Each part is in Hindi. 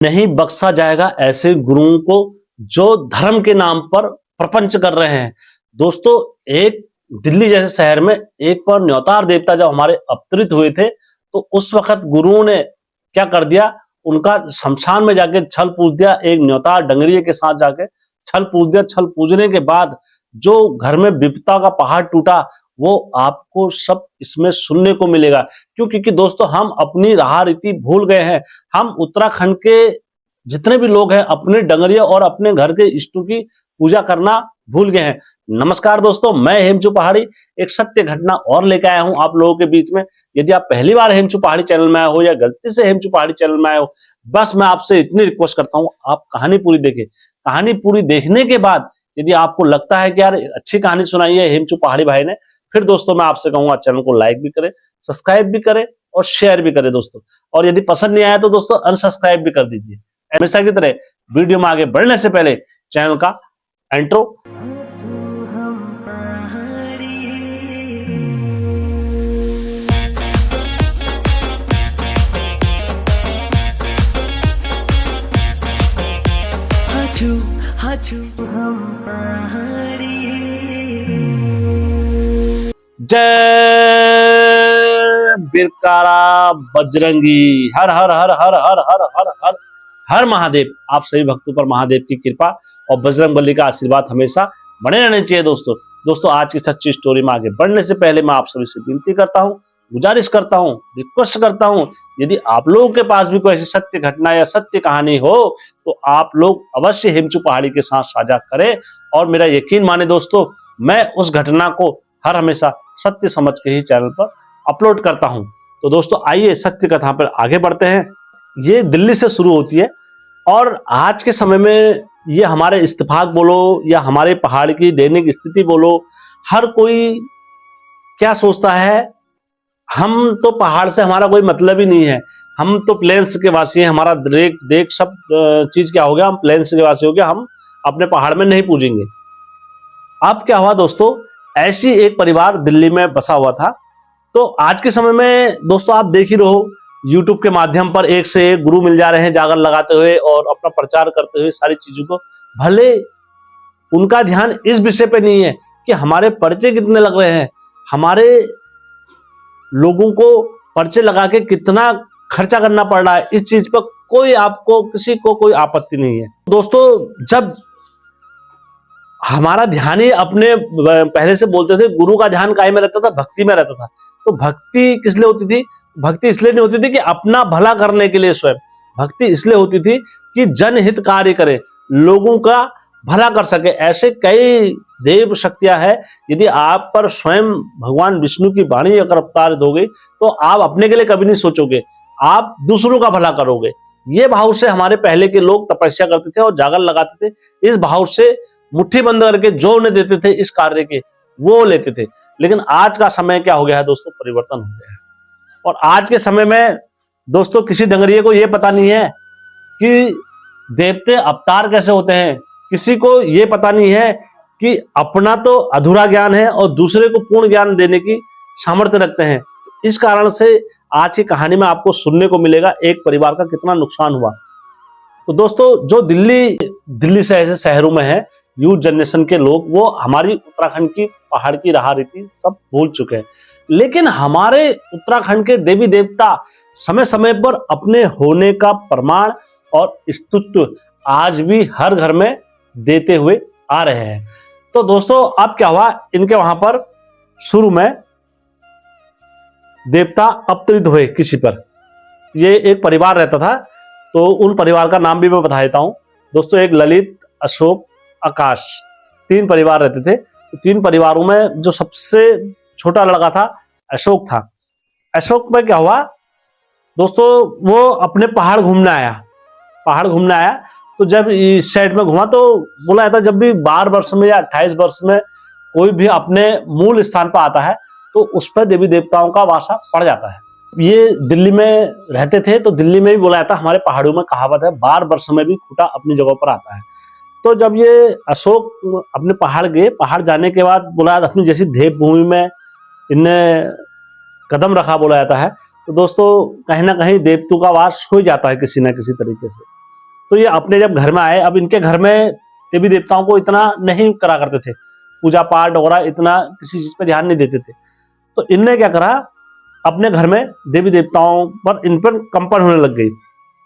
नहीं बख्शा जाएगा ऐसे गुरुओं को जो धर्म के नाम पर प्रपंच कर रहे हैं। दोस्तों, एक दिल्ली जैसे शहर में एक बार न्योतार देवता जब हमारे अवतरित हुए थे, तो उस वक्त गुरुओं ने क्या कर दिया, उनका शमशान में जाके छल पूज दिया। एक न्योतार डंगरिये के साथ जाके छल पूज दिया। छल पूजने के बाद जो घर में विपदा का पहाड़ टूटा, वो आपको सब इसमें सुनने को मिलेगा। क्यों? क्योंकि दोस्तों, हम अपनी राह रीति भूल गए हैं। हम उत्तराखंड के जितने भी लोग हैं अपने डंगरिया और अपने घर के इष्टों की पूजा करना भूल गए हैं। नमस्कार दोस्तों, मैं हेमचू पहाड़ी एक सत्य घटना और लेकर आया हूं आप लोगों के बीच में। यदि आप पहली बार हेमचू पहाड़ी चैनल में आए हो या गलती से हेमचू पहाड़ी चैनल में आए हो, बस मैं आपसे इतनी रिक्वेस्ट करता हूं, आप कहानी पूरी देखें। कहानी पूरी देखने के बाद यदि आपको लगता है कि यार अच्छी कहानी सुनाई है हेमचू पहाड़ी भाई ने, फिर दोस्तों मैं आपसे कहूंगा चैनल को लाइक भी करें, सब्सक्राइब भी करें और शेयर भी करें दोस्तों। और यदि पसंद नहीं आया तो दोस्तों अनसब्सक्राइब भी कर दीजिए। हमेशा की तरह वीडियो में आगे बढ़ने से पहले चैनल का इंट्रो। जय बिरकारा बजरंगी, हर हर हर हर हर हर हर हर हर महादेव। आप सभी भक्तों पर महादेव की कृपा और बजरंगबली का आशीर्वाद हमेशा बने रहने चाहिए दोस्तों। दोस्तों, आज की सच्ची स्टोरी में आगे बढ़ने से पहले मैं आप सभी से विनती करता हूं, गुजारिश करता हूं, रिक्वेस्ट करता हूं, यदि आप लोगों के पास भी कोई ऐसी सत्य घटना या सत्य कहानी हो तो आप लोग अवश्य हेमचू पहाड़ी के साथ साझा करें। और मेरा यकीन माने दोस्तों, मैं उस घटना को हर हमेशा सत्य समझ के ही चैनल पर अपलोड करता हूं। तो दोस्तों आइए सत्य कथा पर आगे बढ़ते हैं। ये दिल्ली से शुरू होती है और आज के समय में ये हमारे इत्तेफाक बोलो या हमारे पहाड़ की दैनिक स्थिति बोलो, हर कोई क्या सोचता है, हम तो पहाड़ से हमारा कोई मतलब ही नहीं है, हम तो प्लेन्स के वासी हैं, हमारा देख सब चीज क्या हो गया, हम प्लेन्स के वासी हो गया, हम अपने पहाड़ में नहीं पूजेंगे। अब क्या हुआ दोस्तों, ऐसी एक परिवार दिल्ली में बसा हुआ था। तो आज के समय में दोस्तों आप देख ही रहो, यूट्यूब के माध्यम पर एक से एक गुरु मिल जा रहे हैं जागर लगाते हुए और अपना प्रचार करते हुए सारी चीजों को। भले उनका ध्यान इस विषय पे नहीं है कि हमारे पर्चे कितने लग रहे हैं, हमारे लोगों को पर्चे लगा के कितना खर्चा करना पड़ रहा है, इस चीज पर कोई आपको किसी को कोई आपत्ति नहीं है दोस्तों। जब हमारा ध्यान ही अपने, पहले से बोलते थे गुरु का ध्यान काय में रहता था, भक्ति में रहता था। तो भक्ति किस लिए होती थी? भक्ति इसलिए नहीं होती थी कि अपना भला करने के लिए स्वयं, भक्ति इसलिए होती थी कि जनहित कार्य करे, लोगों का भला कर सके। ऐसे कई देव शक्तियां हैं, यदि आप पर स्वयं भगवान विष्णु की वाणी अगर अवतारित हो गई तो आप अपने के लिए कभी नहीं सोचोगे, आप दूसरों का भला करोगे। ये भाव से हमारे पहले के लोग तपस्या करते थे और जागर लगाते थे। इस भाव से मुट्ठी बंद करके जो उन्हें देते थे इस कार्य के, वो लेते थे। लेकिन आज का समय क्या हो गया है दोस्तों, परिवर्तन हो गया है। और आज के समय में दोस्तों किसी डंगरिये को यह पता नहीं है कि देवते अवतार कैसे होते हैं, किसी को यह पता नहीं है कि अपना तो अधूरा ज्ञान है और दूसरे को पूर्ण ज्ञान देने की सामर्थ्य रखते हैं। इस कारण से आज की कहानी में आपको सुनने को मिलेगा एक परिवार का कितना नुकसान हुआ। तो दोस्तों, जो दिल्ली से ऐसे शहरों में है, यूथ जनरेशन के लोग, वो हमारी उत्तराखंड की पहाड़ की राह रीति सब भूल चुके हैं। लेकिन हमारे उत्तराखंड के देवी देवता समय समय पर अपने होने का प्रमाण और स्तुत्व आज भी हर घर में देते हुए आ रहे हैं। तो दोस्तों अब क्या हुआ, इनके वहां पर शुरू में देवता अवतरित हुए किसी पर। ये एक परिवार रहता था, तो उन परिवार का नाम भी मैं बता देता हूं दोस्तों। एक ललित, अशोक, आकाश, 3 परिवार रहते थे। 3 परिवारों में जो सबसे छोटा लड़का था अशोक था। अशोक में क्या हुआ दोस्तों, वो अपने पहाड़ घूमने आया। तो जब इस साइड में घूमा तो बोला जाता जब भी 12 वर्ष में या 28 वर्ष में कोई भी अपने मूल स्थान पर आता है तो उस पर देवी देवताओं का वासा पड़ जाता है। ये दिल्ली में रहते थे, तो दिल्ली में भी बोला जाता, हमारे पहाड़ों में कहावत है 12 वर्ष में भी खूंटा अपनी जगह पर आता है। तो जब ये अशोक अपने पहाड़ गए, पहाड़ जाने के बाद बोला अपनी जैसी देवभूमि में इनने कदम रखा बोला जाता है, तो दोस्तों कहीं ना कहीं देवतों का वास हो जाता है किसी ना किसी तरीके से। तो ये अपने जब घर में आए, अब इनके घर में देवी देवताओं को इतना नहीं करा करते थे, पूजा पाठ वगैरह इतना किसी चीज पे ध्यान नहीं देते थे। तो इनने क्या करा, अपने घर में देवी देवताओं पर इन पर कंपन होने लग गई।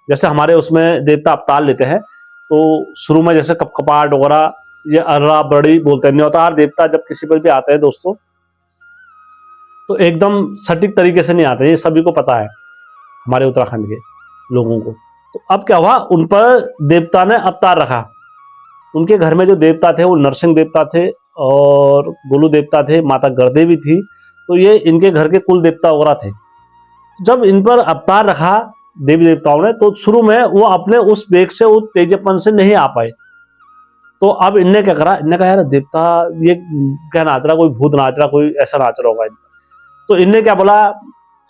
जैसे हमारे उसमें देवता अवतार लेते हैं, तो शुरू में जैसे कपकपाट वगैरह, ये अर्रा बड़ी बोलते हैं, न्योतार देवता जब किसी पर भी आते हैं दोस्तों, तो एकदम सटीक तरीके से नहीं आते, ये सभी को पता है हमारे उत्तराखंड के लोगों को। तो अब क्या हुआ, उन पर देवता ने अवतार रखा। उनके घर में जो देवता थे वो नरसिंह देवता थे और गोलू देवता थे, माता गढ़देवी थी, तो ये इनके घर के कुल देवता वगैरह थे। जब इन पर अवतार रखा देवी देवताओं ने, तो शुरू में वो अपने उस वेग से, उस तेजपन से नहीं आ पाए। तो अब इनने क्या करा, इनने कहा यार देवता ये क्या नाच रहा, कोई भूत नाच रहा, कोई ऐसा नाच रहा होगा। तो इनने क्या बोला,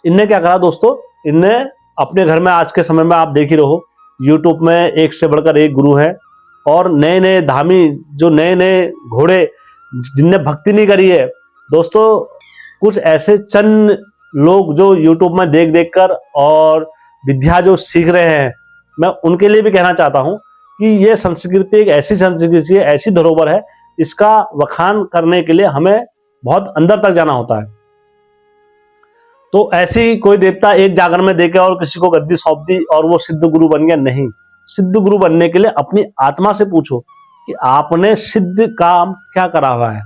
इनने क्या करा दोस्तों, इनने अपने घर में, आज के समय में आप देख ही रहो यूट्यूब में एक से बढ़कर एक गुरु है, और नए नए धामी, जो नए नए घोड़े जिनने भक्ति नहीं करी है दोस्तों, कुछ ऐसे चंद लोग जो यूट्यूब में देख देख कर और विद्या जो सीख रहे हैं, मैं उनके लिए भी कहना चाहता हूं कि ये संस्कृति एक ऐसी संस्कृति है, ऐसी धरोहर है, इसका वखान करने के लिए हमें बहुत अंदर तक जाना होता है। तो ऐसी कोई देवता एक जागर में देके और किसी को गद्दी सौंप दी और वो सिद्ध गुरु बन गया, नहीं। सिद्ध गुरु बनने के लिए अपनी आत्मा से पूछो कि आपने सिद्ध काम क्या करा हुआ है।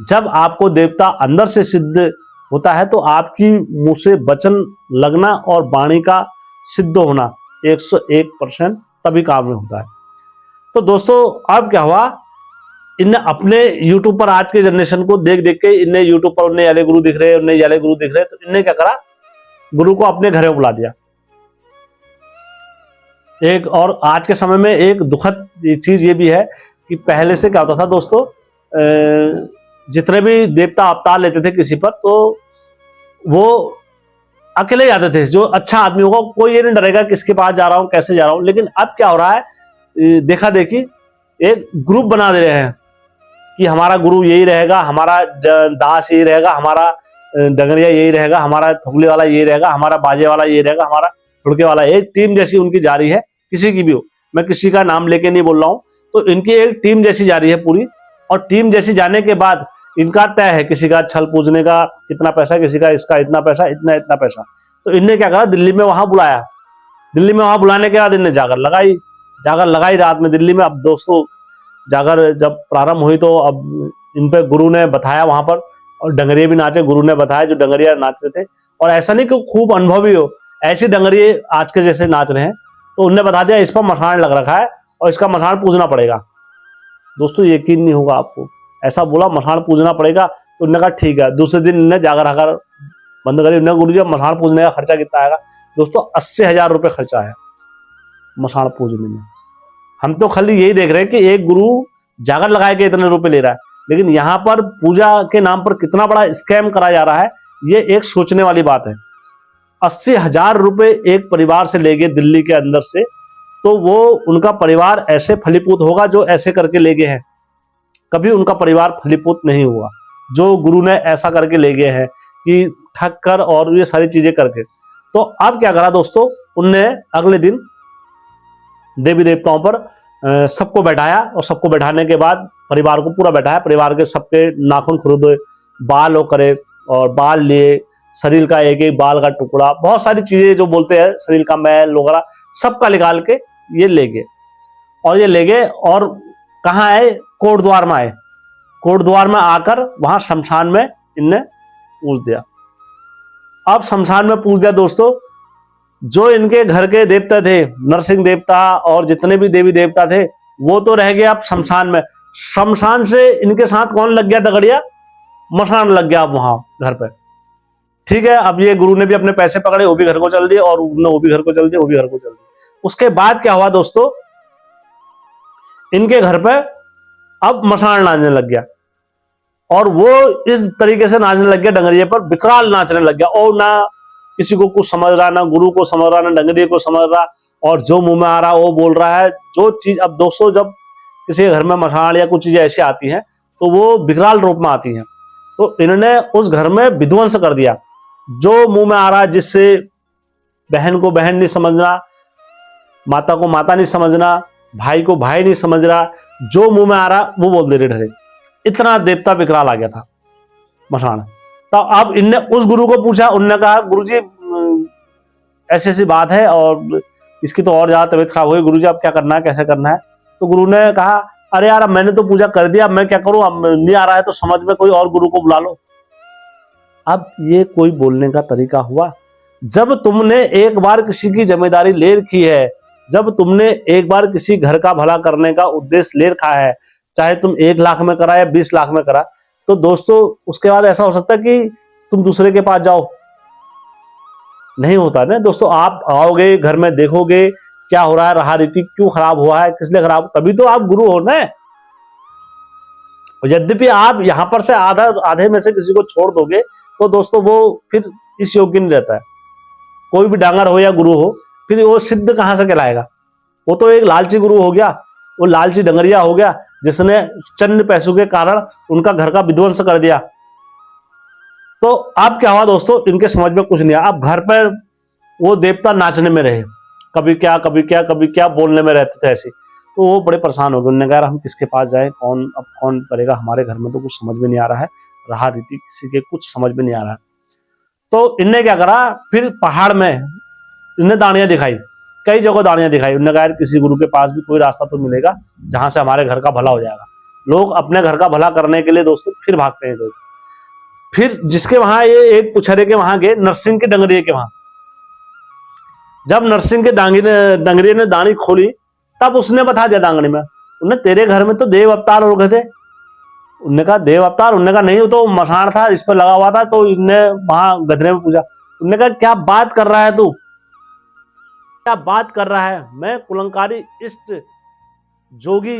जब आपको देवता अंदर से सिद्ध होता है तो आपकी मुंह से वचन लगना और वाणी का सिद्ध होना 101% तभी काम में होता है। तो दोस्तों अब क्या हुआ, इनने अपने YouTube पर, आज के जनरेशन को देख देख के, इनने YouTube पर उन्हें याले गुरु दिख रहे, उन्हें याले गुरु दिख रहे, तो इनने क्या करा, गुरु को अपने घर में बुला दिया। एक और आज के समय में एक दुखद चीज ये भी है कि पहले से क्या होता था दोस्तों, जितने भी देवता अवतार लेते थे किसी पर, तो वो अकेले जाते थे। जो अच्छा आदमी होगा, कोई ये नहीं डरेगा किसके पास जा रहा हूं, कैसे जा रहा हूं। लेकिन अब क्या हो रहा है, देखा देखी एक ग्रुप बना दे रहे हैं कि हमारा गुरु यही रहेगा, हमारा दास यही रहेगा, हमारा डंगरिया यही रहेगा, हमारा थुगली वाला यही रहेगा, हमारा बाजे वाला यही रहेगा, हमारा ठुड़के वाला। एक टीम जैसी उनकी जा रही है, किसी की भी हो, मैं किसी का नाम लेके नहीं बोल रहा हूं। तो इनकी एक टीम जैसी जा रही है पूरी, और टीम जैसी जाने के बाद इनका तय है, किसी का छल पूजने का कितना पैसा, किसी का इसका इतना पैसा, इतना इतना पैसा। तो इनने क्या करा, दिल्ली में वहां बुलाया। दिल्ली में वहां बुलाने के बाद इनने जागर लगाई रात में दिल्ली में। अब दोस्तों जागर जब प्रारंभ हुई तो अब इन पे गुरु ने बताया वहां पर, और डंगरिये भी नाचे, गुरु ने बताया जो डंगरिया नाचते थे। और ऐसा नहीं कि खूब अनुभवी हो, ऐसे डंगरिये आज के जैसे नाच रहे हैं। तो उनने बता दिया इस पर मसाण लग रखा है और इसका मसाण पूजना पड़ेगा। दोस्तों यकीन नहीं होगा आपको, ऐसा बोला मसाण पूजना पड़ेगा। तो उन्होंने कहा ठीक है। दूसरे दिन इन्हें जागर आकर बंद करी। उन्होंने गुरु जी मसाण पूजने का खर्चा कितना आएगा? दोस्तों 80,000 रुपये खर्चा आया मसाण पूजने में। हम तो खाली यही देख रहे हैं कि एक गुरु जागर लगाए के इतने रुपए ले रहा है, लेकिन यहाँ पर पूजा के नाम पर कितना बड़ा स्कैम करा जा रहा है, ये एक सोचने वाली बात है। 80,000 रुपये एक परिवार से ले गए दिल्ली के अंदर से, तो वो उनका परिवार ऐसे फलीभूत होगा जो ऐसे करके ले गए हैं। कभी उनका परिवार फलीभूत नहीं हुआ जो गुरु ने ऐसा करके ले गए हैं कि ठग कर और ये सारी चीजें करके। तो अब क्या करा दोस्तों, उनने अगले दिन देवी देवताओं पर सबको बैठाया, और सबको बैठाने के बाद परिवार को पूरा बैठाया। परिवार के सबके नाखून खुरदे, बाल करे, और बाल लिए, शरीर का एक एक बाल का टुकड़ा, बहुत सारी चीजें जो बोलते हैं, शरीर का मैल वगैरह सबका निकाल के ये ले गए। और ये ले गए और कहाँ आए? कोट द्वार में आए। कोट द्वार में आकर वहां शमशान में इनने पूज दिया। अब शमशान में पूज दिया दोस्तों, जो इनके घर के देवता थे, नरसिंह देवता और जितने भी देवी देवता थे, वो तो रह गए अब शमशान में। शमशान से इनके साथ कौन लग गया? दगड़िया मसान लग गया अब वहां घर पे। ठीक है, अब ये गुरु ने भी अपने पैसे पकड़े, वो भी घर को चल दिए, और उसने वो भी घर को चल दिया, वो भी घर को चल दिया। उसके बाद क्या हुआ दोस्तों, इनके घर पे अब मसान नाचने लग गया, और वो इस तरीके से नाचने लग गया, डंगरिये पर विकराल नाचने लग गया। और ना किसी को कुछ समझ रहा, ना गुरु को समझ रहा, ना डंगरिये को समझ रहा, और जो मुंह में आ रहा वो बोल रहा है। जो चीज अब दोस्तों जब किसी के घर में मसान या कुछ चीजें ऐसी आती हैं तो वो विकराल रूप में आती हैं। तो इन्होंने उस घर में विध्वंस कर दिया। जो मुंह में आ रहा है, जिससे बहन को बहन नहीं समझना, माता को माता नहीं समझना, भाई को भाई नहीं समझ रहा, जो मुंह में आ रहा वो बोल दे रहे ढरे। इतना देवता विकराल आ गया था मसान। तो अब इनने उस गुरु को पूछा, उनने कहा गुरुजी ऐसी ऐसी बात है और इसकी तो और ज्यादा तबीयत खराब हुई, गुरुजी अब क्या करना है, कैसे करना है। तो गुरु ने कहा अरे यार मैंने तो पूजा कर दिया, मैं क्या करूं, अब नहीं आ रहा है तो समझ में कोई और गुरु को बुला लो। अब ये कोई बोलने का तरीका हुआ? जब तुमने एक बार किसी की जिम्मेदारी ले रखी है, जब तुमने एक बार किसी घर का भला करने का उद्देश्य ले रखा है, चाहे तुम 1 लाख में करा या 20 लाख में करा, तो दोस्तों उसके बाद ऐसा हो सकता है कि तुम दूसरे के पास जाओ? नहीं होता ना दोस्तों। आप आओगे घर में, देखोगे क्या हो रहा है, रहा रीति क्यों खराब हुआ है, किस लिए खराब, तभी तो आप गुरु हो ना। यद्यपि आप यहां पर से आधे में से किसी को छोड़ दोगे तो दोस्तों वो फिर इस योग्य नहीं रहता है। कोई भी डांगर हो या गुरु हो, फिर वो सिद्ध कहां से कहलाएगा? वो तो एक लालची गुरु हो गया, वो लालची डंगरिया हो गया जिसने चंद पैसों के कारण उनका घर का विध्वंस कर दिया। तो अब क्या हुआ दोस्तों, इनके समझ में कुछ नहीं आया। अब घर पर वो देवता नाचने में रहे, कभी क्या कभी क्या कभी क्या बोलने में रहते थे ऐसे। तो वो बड़े परेशान हो गए। उन्होंने कहा हम किसके पास जाएं, कौन करेगा, हमारे घर में तो कुछ समझ में नहीं आ रहा है, रहा रीति किसी के कुछ समझ में नहीं आ रहा है। तो इनने क्या करा, फिर पहाड़ में इन्हें दानियां दिखाई, कई जगह दानियां दिखाई। उन्होंने कहा किसी गुरु के पास भी कोई रास्ता तो मिलेगा जहां से हमारे घर का भला हो जाएगा। लोग अपने घर का भला करने के लिए दोस्तों फिर भागते हैं। फिर जिसके वहां ये एक पुछरे के वहां गए, नरसिंह के डंगरिये के वहां। जब नरसिंह के डंगरिये ने दानी खोली तब उसने बता दिया दांगड़ी में, उन्हें तेरे घर में तो देव अवतार हो गए थे। उनने कहा देव अवतार? उनने कहा नहीं, वो तो मसान था, इस पर लगा हुआ था। तो इनने वहां गधरे में पूछा। उनने कहा क्या बात कर रहा है तू, क्या बात कर रहा है? मैं कुलंकारी इष्ट जोगी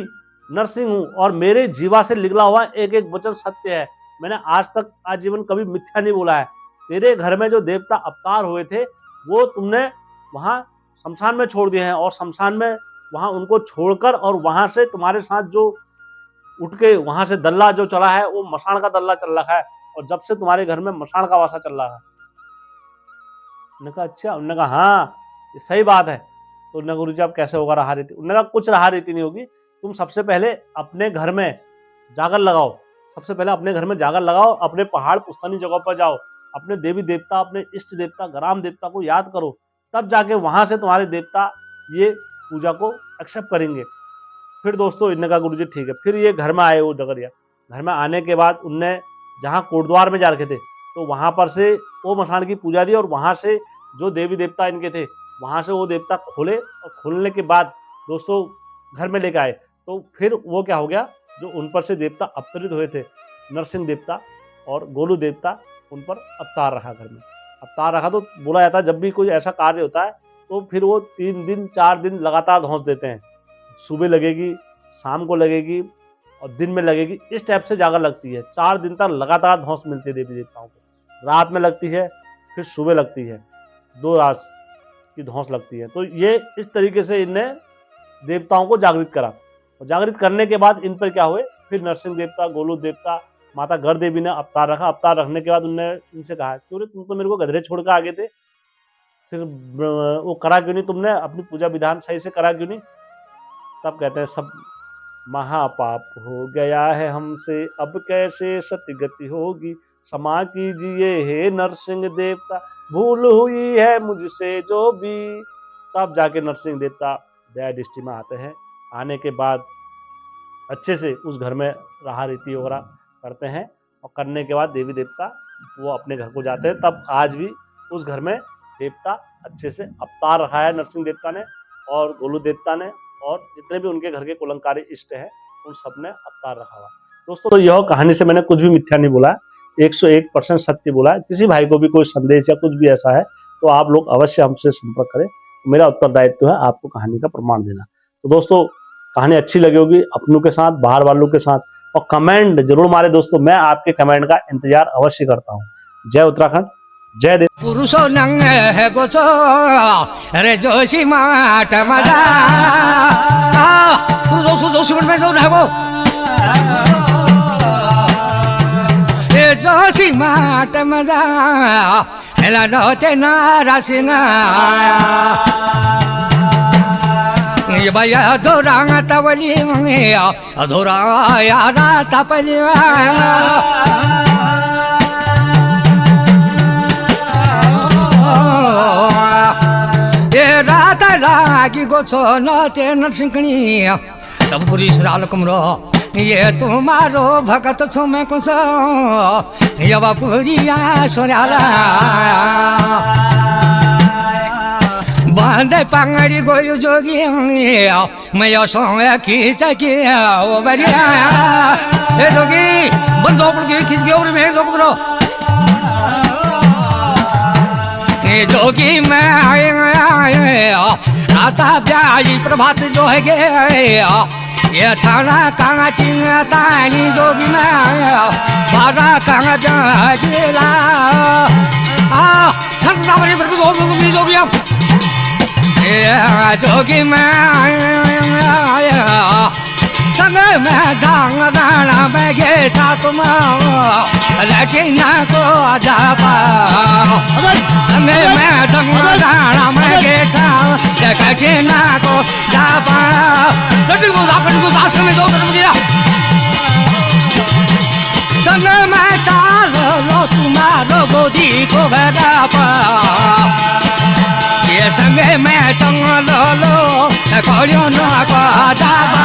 नरसिंह हूं और मेरे जीवा से निकला हुआ एक एक वचन सत्य है। मैंने आज तक आजीवन कभी मिथ्या नहीं बोला है। तेरे घर में जो देवता अवतार हुए थे वो तुमने वहां शमशान में छोड़ दिए हैं, और शमशान में वहां उनको छोड़कर और वहां से तुम्हारे साथ जो उठ के वहां से दल्ला जो चला है वो मसान का दल्ला चल रहा है, और जब से तुम्हारे घर में मसान का वासा चल रहा है। उन्होंने कहा अच्छा? उन्होंने कहा हाँ ये सही बात है। तो उन्होंने गुरुजी अब कैसे होगा रहा रीति? उन्होंने कहा कुछ रहा रीति नहीं होगी, तुम सबसे पहले अपने घर में जागर लगाओ, सबसे पहले अपने घर में जागर लगाओ, अपने पहाड़ पुश्तैनी जगह पर जाओ, अपने देवी देवता, अपने इष्ट देवता ग्राम देवता को याद करो, तब जाके वहां से तुम्हारे देवता ये पूजा को एक्सेप्ट करेंगे। फिर दोस्तों इन्होंने कहा गुरुजी ठीक है। फिर ये घर में आए, वो डगरिया घर में आने के बाद उनने जहाँ कोटद्वार में जा रखे थे तो वहां पर से वो मसान की पूजा दी, और वहां से जो देवी देवता इनके थे वहां से वो देवता खोले, और खोलने के बाद दोस्तों घर में लेके आए। तो फिर वो क्या हो गया, जो उन पर से देवता अवतरित हुए थे, नरसिंह देवता और गोलू देवता, उन पर अवतार रखा। घर में अवतार रखा। तो बोला जाता है जब भी कोई ऐसा कार्य होता है तो फिर वो 3 दिन 4 दिन लगातार धौंस देते हैं। सुबह लगेगी, शाम को लगेगी और दिन में लगेगी, इस टाइप से जागर लगती है। 4 दिन तक लगातार धौंस मिलती है देवी देवताओं को। रात में लगती है, फिर सुबह लगती है, 2 रात की धौंस लगती है। तो ये इस तरीके से इनने देवताओं को जागृत करा, और जागृत करने के बाद इन पर क्या हुए, फिर नरसिंह देवता, गोलू देवता, माता घर देवी ने अवतार रखा। अवतार रखने के बाद उनने इनसे कहा क्यों रे तुम तो मेरे को गधरे छोड़ कर आ गए थे, फिर वो करा क्यों नहीं तुमने, अपनी पूजा विधान सही से करा क्यों नहीं? तब कहते हैं सब महापाप हो गया है हमसे, अब कैसे सतगति होगी, क्षमा कीजिए हे नरसिंह देवता, भूल हुई है मुझसे जो भी। तब जाके नरसिंह देवता दया दृष्टि में आते हैं। आने के बाद अच्छे से उस घर में रहा रीति वगैरह करते हैं, और करने के बाद देवी देवता वो अपने घर को जाते हैं। तब आज भी उस घर में देवता अच्छे से अवतार रखा है नरसिंह देवता ने और गोलू देवता ने, और जितने भी उनके घर के कुलंकारी इष्ट हैं उन सब ने अवतार रखा हुआ। दोस्तों तो यह कहानी से मैंने कुछ भी मिथ्या नहीं बोला, 101% सत्य बोला। किसी भाई को भी कोई संदेश या कुछ भी ऐसा है तो आप लोग अवश्य हमसे संपर्क करें, मेरा उत्तरदायित्व है आपको कहानी का प्रमाण देना। तो दोस्तों कहानी अच्छी लगी होगी अपनों के साथ, बाहर वालों के साथ, और कमेंट जरूर मारे दोस्तों, मैं आपके कमेंट का इंतजार अवश्य करता हूँ। जय उत्तराखंड, जय देव। पुरुषो नंग है गोचो अरे जोशी माट मजा पुरुषो जोशी माट में जो है वो ए जोशी माट मजा हेला नोते नारा सिंगा ये भैया धोरा तवली धोरा यारा तपली ये रात लागी गो छो न ते नरसिंहनी तब पुरी श्राल कुमरो ये तुम्हारो भगत छो मैं कुछ यवा पुरिया सोराला बांधे पांगड़ी गोयु जोगी मैं यो सोया खींच के ओ बरिया ए जोगी बन जो पड़ गई खींच के और मैं जो पड़ो ए जोगी मैं आए राता ब्याई प्रभात जो है गे ये छाना कांगा चिंगता नी जोगी मैं बारा कांगा जागेला आ छन सामने पर जोगी जोगी मैं संग में डांग दाना में गे था तुम लेकिन को जापा संग में डांग दाना में गे था लेकिन को जापा लेकिन वो जापन को दास में दो कर दिया संग में चाल लो तुम्हारो गोदी को गदापा ये संगे मैं चंग लो कोरियो ना को जाबा